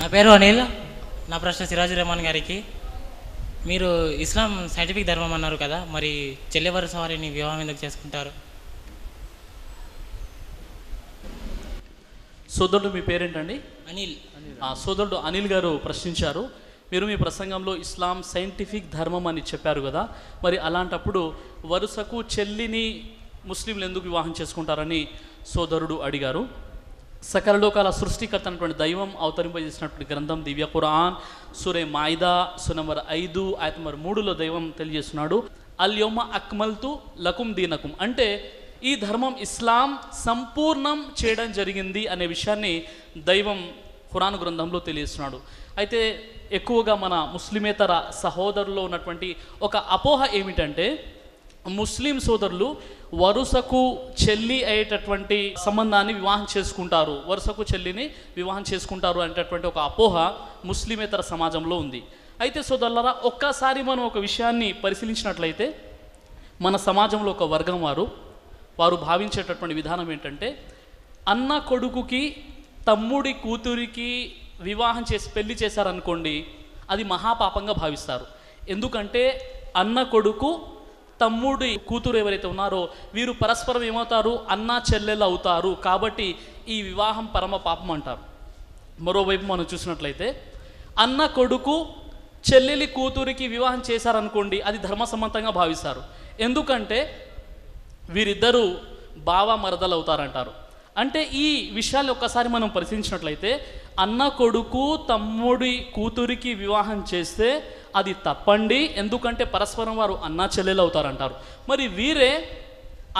నా పేరు అనిల్. నా ప్రశ్న సిరాజు రెహమాన్ గారికి. మీరు ఇస్లాం సైంటిఫిక్ ధర్మం అన్నారు కదా, మరి చెల్లె వరుస వారిని వివాహం ఎందుకు చేసుకుంటారు? సోదరుడు మీ పేరేంటండి? అనిల్. సోదరుడు అనిల్ గారు ప్రశ్నించారు. మీరు మీ ప్రసంగంలో ఇస్లాం సైంటిఫిక్ ధర్మం అని చెప్పారు కదా, మరి అలాంటప్పుడు వరుసకు చెల్లిని ముస్లింలు ఎందుకు వివాహం చేసుకుంటారని సోదరుడు అడిగారు. సకల లోకాల సృష్టికర్త అయినటువంటి దైవం అవతరింపజేసినటువంటి గ్రంథం దివ్య ఖురాన్ సూరే మాయిదా నంబర్ 5 ఆయత నంబర్ 3లో దైవం తెలియజేస్తున్నాడు, అల్ యౌమ అక్మల్తు లకుం దీనకుం, అంటే ఈ ధర్మం ఇస్లాం సంపూర్ణం చేయడం జరిగింది అనే విషయాన్ని దైవం ఖురాన్ గ్రంథంలో తెలియజేస్తున్నాడు. అయితే ఎక్కువగా మన ముస్లిమేతర సహోదరుల్లో ఉన్నటువంటి ఒక అపోహ ఏమిటంటే, ముస్లిం సోదరులు వరుసకు చెల్లి అయ్యేటటువంటి సంబంధాన్ని వివాహం చేసుకుంటారు, వరుసకు చెల్లిని వివాహం చేసుకుంటారు అనేటటువంటి ఒక అపోహ ముస్లిమేతర సమాజంలో ఉంది. అయితే సోదరులారా, ఒక్కసారి మనం ఒక విషయాన్ని పరిశీలించినట్లయితే మన సమాజంలో ఒక వర్గం వారు భావించేటటువంటి విధానం ఏంటంటే, అన్న కొడుకుకి తమ్ముడి కూతురికి వివాహం చేసి పెళ్లి చేశారనుకోండి, అది మహాపాపంగా భావిస్తారు. ఎందుకంటే అన్న కొడుకు తమ్ముడి కూతురు ఎవరైతే ఉన్నారో వీరు పరస్పరం ఏమవుతారు, అన్న చెల్లెలు అవుతారు, కాబట్టి ఈ వివాహం పరమ పాపం అంటారు. మరోవైపు మనం చూసినట్లయితే అన్న కొడుకు చెల్లెలి కూతురికి వివాహం చేశారనుకోండి, అది ధర్మసమ్మతంగా భావిస్తారు. ఎందుకంటే వీరిద్దరూ బావ మరదలు అవుతారంటారు. అంటే ఈ విషయాన్ని ఒక్కసారి మనం పరిశీలించినట్లయితే, అన్న కొడుకు తమ్ముడి కూతురికి వివాహం చేస్తే అది తప్పండి, ఎందుకంటే పరస్పరం వారు అన్న చెల్లెలు అవుతారంటారు. మరి వీరే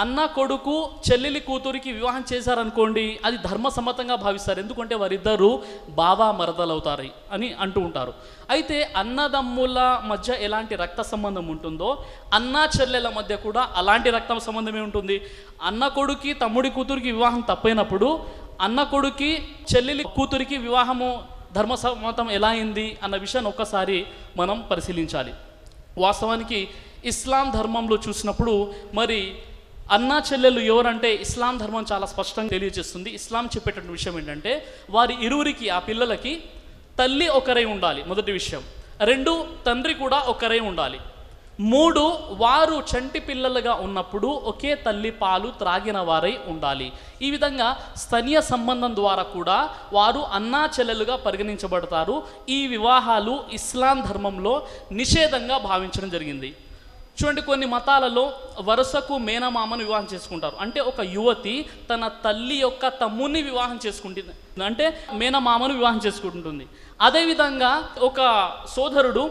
అన్న కొడుకు చెల్లెలి కూతురికి వివాహం చేశారనుకోండి, అది ధర్మసమ్మతంగా భావిస్తారు, ఎందుకంటే వారిద్దరూ బావ మరదలు అవుతారు అని అంటూ ఉంటారు. అయితే అన్నదమ్ముల మధ్య ఎలాంటి రక్త సంబంధం ఉంటుందో అన్న చెల్లెల మధ్య కూడా అలాంటి రక్త సంబంధమే ఉంటుంది. అన్న కొడుకి తమ్ముడి కూతురికి వివాహం తప్పైనప్పుడు అన్న కొడుకి చెల్లెలి కూతురికి వివాహము ధర్మసమ్మతం ఎలా అయింది అన్న విషయాన్ని ఒక్కసారి మనం పరిశీలించాలి. వాస్తవానికి ఇస్లాం ధర్మంలో చూసినప్పుడు మరి అన్నా చెల్లెలు ఎవరంటే ఇస్లాం ధర్మం చాలా స్పష్టంగా తెలియజేస్తుంది. ఇస్లాం చెప్పేటటువంటి విషయం ఏంటంటే, వారి ఇరువురికి ఆ పిల్లలకి తల్లి ఒకరై ఉండాలి, మొదటి విషయం. 2, తండ్రి కూడా ఒకరై ఉండాలి. 3, వారు చంటి పిల్లలుగా ఉన్నప్పుడు ఒకే తల్లి పాలు త్రాగిన వారై ఉండాలి. ఈ విధంగా స్తనీయ సంబంధం ద్వారా కూడా వారు అన్నా చెల్లెలుగా పరిగణించబడతారు. ఈ వివాహాలు ఇస్లాం ధర్మంలో నిషేధంగా భావించడం జరిగింది. చూడండి, కొన్ని మతాలలో వరుసకు మేనమామను వివాహం చేసుకుంటారు. అంటే ఒక యువతి తన తల్లి యొక్క తమ్ముని వివాహం చేసుకుంటుంది, అంటే మేనమామను వివాహం చేసుకుంటుంది. అదేవిధంగా ఒక సోదరుడు,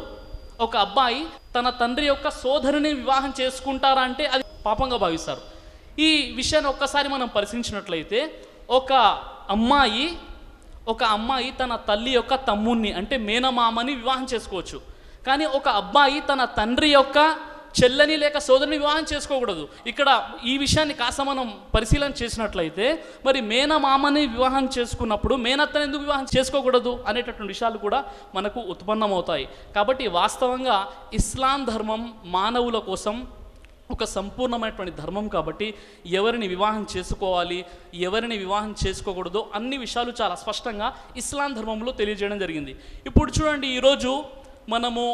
ఒక అబ్బాయి తన తండ్రి యొక్క సోదరుని వివాహం చేసుకుంటారా అంటే అది పాపంగా భావిస్తారు. ఈ విషయాన్ని ఒక్కసారి మనం పరిశీలించినట్లయితే, ఒక అమ్మాయి తన తల్లి యొక్క తమ్ముణ్ణి అంటే మేనమామని వివాహం చేసుకోవచ్చు. కానీ ఒక అబ్బాయి తన తండ్రి యొక్క చెల్లని లేక సోదరుని వివాహం చేసుకోకూడదు. ఇక్కడ ఈ విషయాన్ని కాస్త మనం పరిశీలన చేసినట్లయితే, మరి మేనమామని వివాహం చేసుకున్నప్పుడు మేనత్తని ఎందుకు వివాహం చేసుకోకూడదు అనేటటువంటి విషయాలు కూడా మనకు ఉత్పన్నమవుతాయి. కాబట్టి వాస్తవంగా ఇస్లాం ధర్మం మానవుల కోసం ఒక సంపూర్ణమైనటువంటి ధర్మం. కాబట్టి ఎవరిని వివాహం చేసుకోవాలి, ఎవరిని వివాహం చేసుకోకూడదో అన్ని విషయాలు చాలా స్పష్టంగా ఇస్లాం ధర్మంలో తెలియజేయడం జరిగింది. ఇప్పుడు చూడండి, ఈరోజు మనము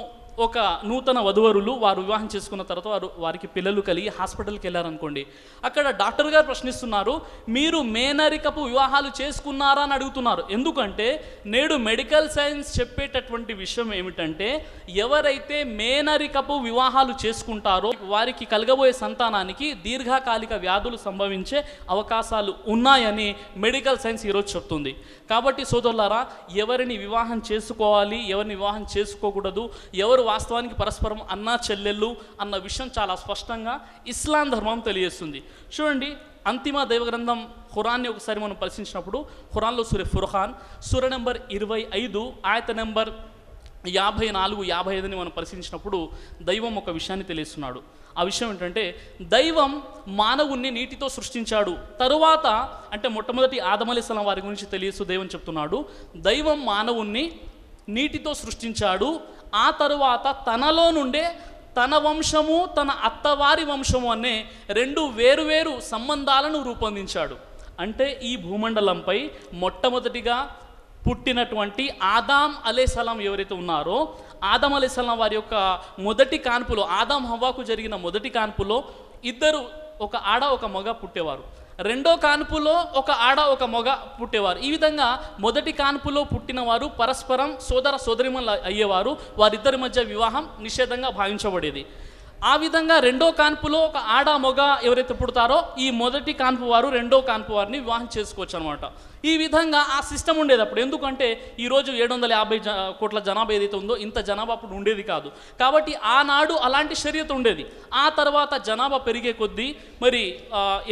ఒక నూతన వధువరులు వారు వివాహం చేసుకున్న తర్వాత వారికి పిల్లలు కలిగి హాస్పిటల్కి వెళ్ళారనుకోండి, అక్కడ డాక్టర్ గారు ప్రశ్నిస్తున్నారు, మీరు మేనరికపు వివాహాలు చేసుకున్నారా అని అడుగుతున్నారు. ఎందుకంటే నేడు మెడికల్ సైన్స్ చెప్పేటటువంటి విషయం ఏమిటంటే, ఎవరైతే మేనరికపు వివాహాలు చేసుకుంటారో వారికి కలగబోయే సంతానానికి దీర్ఘకాలిక వ్యాధులు సంభవించే అవకాశాలు ఉన్నాయని మెడికల్ సైన్స్ ఈరోజు చెప్తుంది. కాబట్టి సోదరులారా, ఎవరిని వివాహం చేసుకోవాలి, ఎవరిని వివాహం చేసుకోకూడదు, ఎవరు వాస్తవానికి పరస్పరం అన్నా చెల్లెళ్ళు అన్న విషయం చాలా స్పష్టంగా ఇస్లాం ధర్మం తెలియజేస్తుంది. చూడండి, అంతిమ దైవగ్రంథం ఖురాన్ని ఒకసారి మనం పరిశీలించినప్పుడు, ఖురాన్లో సూరే ఫుర్ఖాన్ సూర నెంబర్ 25 ఆయత నెంబర్ 54-55ని మనం పరిశీలించినప్పుడు దైవం ఒక విషయాన్ని తెలియజేస్తున్నాడు. ఆ విషయం ఏంటంటే, దైవం మానవుణ్ణి నీటితో సృష్టించాడు. తరువాత అంటే మొట్టమొదటి ఆదం అలైహిస్సలాం వారి గురించి తెలియజేస్తూ దైవం చెప్తున్నాడు, దైవం మానవుణ్ణి నీటితో సృష్టించాడు, ఆ తరువాత తనలో నుండే తన వంశము తన అత్తవారి వంశము అనే 2 వేరువేరు సంబంధాలను రూపొందించాడు. అంటే ఈ భూమండలంపై మొట్టమొదటిగా పుట్టినటువంటి ఆదాం అలైహిస్సలాం ఎవరైతే ఉన్నారో, ఆదాం అలైహిస్సలాం వారి యొక్క మొదటి కాన్పులో, ఆదాం హవ్వాకు జరిగిన మొదటి కాన్పులో ఇద్దరు, ఒక ఆడ ఒక మగ పుట్టేవారు. రెండో కాన్పులో ఒక ఆడ ఒక మగ పుట్టేవారు. ఈ విధంగా మొదటి కాన్పులో పుట్టిన వారు పరస్పరం సోదర సోదరిమణులు అయ్యేవారు. వారిద్దరి మధ్య వివాహం నిషేధంగా భావించబడేది. ఆ విధంగా రెండో కాన్పులో ఒక ఆడ మగ ఎవరైతే పుడతారో, ఈ మొదటి కాన్పు వారు రెండో కాన్పు వారిని వివాహం చేసుకోవచ్చు అనమాట. ఈ విధంగా ఆ సిస్టమ్ ఉండేది అప్పుడు. ఎందుకంటే ఈరోజు 750 కోట్ల జనాభా ఏదైతే ఉందో, ఇంత జనాభా అప్పుడు ఉండేది కాదు. కాబట్టి ఆనాడు అలాంటి షరియత్ ఉండేది. ఆ తర్వాత జనాభా పెరిగే కొద్దీ మరి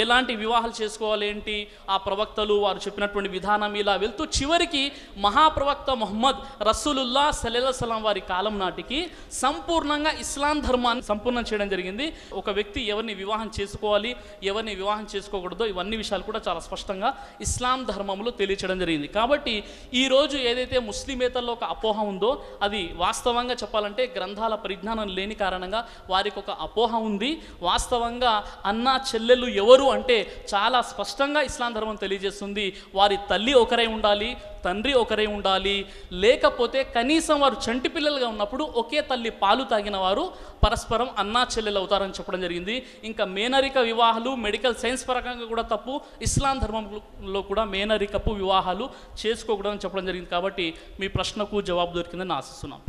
ఎలాంటి వివాహాలు చేసుకోవాలి ఏంటి, ఆ ప్రవక్తలు వారు చెప్పినటువంటి విధానం ఇలా వెళ్తూ చివరికి మహాప్రవక్త ముహమ్మద్ రసూలుల్లా సల్లల్లాహు అలైహి వసల్లం వారి కాలం నాటికి సంపూర్ణంగా ఇస్లాం ధర్మాన్ని సంపూర్ణం చేయడం జరిగింది. ఒక వ్యక్తి ఎవరిని వివాహం చేసుకోవాలి, ఎవరిని వివాహం చేసుకోకూడదో, ఇవన్నీ విషయాలు కూడా చాలా స్పష్టంగా ఇస్లాం ధర్మంలో తెలియచేయడం జరిగింది. కాబట్టి ఈరోజు ఏదైతే ముస్లిమేతల్లో ఒక అపోహ ఉందో, అది వాస్తవంగా చెప్పాలంటే గ్రంథాల పరిజ్ఞానం లేని కారణంగా వారికి ఒక అపోహ ఉంది. వాస్తవంగా అన్న చెల్లెలు ఎవరు అంటే చాలా స్పష్టంగా ఇస్లాం ధర్మం తెలియజేస్తుంది. వారి తల్లి ఒకరై ఉండాలి, తండ్రి ఒకరై ఉండాలి, లేకపోతే కనీసం వారు చంటి పిల్లలుగా ఉన్నప్పుడు ఒకే తల్లి పాలు తాగిన వారు పరస్పరం అన్నా చెల్లెలు అవుతారని చెప్పడం జరిగింది. ఇంకా మేనరిక వివాహాలు మెడికల్ సైన్స్ పరంగా కూడా తప్పు. ఇస్లాం ధర్మంలో కూడా మేనరికపు వివాహాలు చేసుకోకూడదని చెప్పడం జరిగింది. కాబట్టి మీ ప్రశ్నకు జవాబు దొరికిందని ఆశిస్తున్నాం.